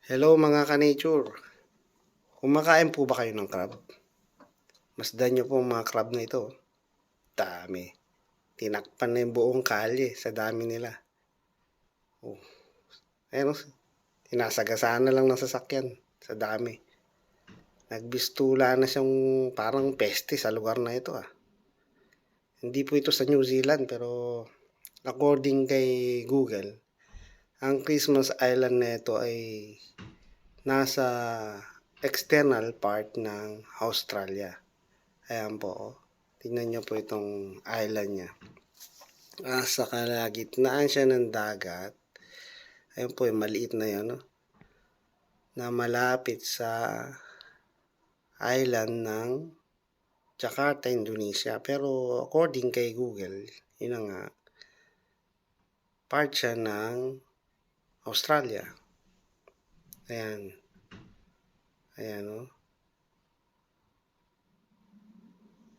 Hello mga ka-nature. Kumakain po ba kayo ng crab? Masdan nyo po ang mga crab na ito. Dami. Tinakpan na yung buong kalye sa dami nila. Oh. Ayun, tinasagasaan na lang ng sasakyan sa dami. Nagbistula na siyang parang peste sa lugar na ito ah. Hindi po ito sa New Zealand pero according kay Google, ang Christmas Island na ito ay nasa external part ng Australia. Ayan po. Tingnan nyo po itong island niya. Sa kalagitnaan siya ng dagat. Ayan po, yung maliit na yan. No? Na malapit sa island ng Jakarta, Indonesia. Pero according kay Google, yun na nga, part siya ng Australia. Ayan. Ayan, no?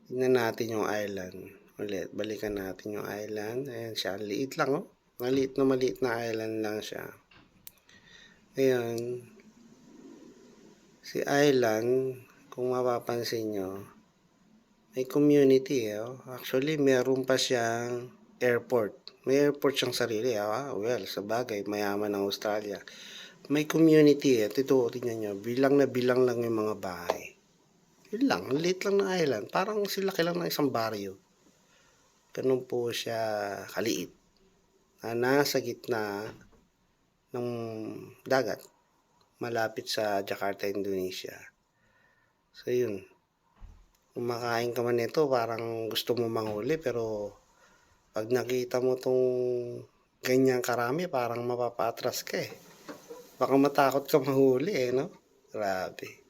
Tingnan natin yung island. Ulit, balikan natin yung island. Ayan siya, liit lang, oh. Maliit na island lang siya. Ayan. Si island, kung mapapansin nyo, may community, oh. Actually, meron pa siyang airport. May airport siyang sarili, well, sa bagay, mayaman ng Australia. May community, ito, tingnan nyo, bilang na bilang lang yung mga bahay. Yun lang, liit lang na island. Parang silaki lang ng isang baryo. Ganun po siya kaliit. Na nasa gitna ng dagat. Malapit sa Jakarta, Indonesia. So, yun. Kumakain ka man nito, parang gusto mo manghuli. Pero, pag nakita mo tong ganyang karami, parang mapapa-atras ka eh. Baka matakot ka mahuli eh, no? Grabe.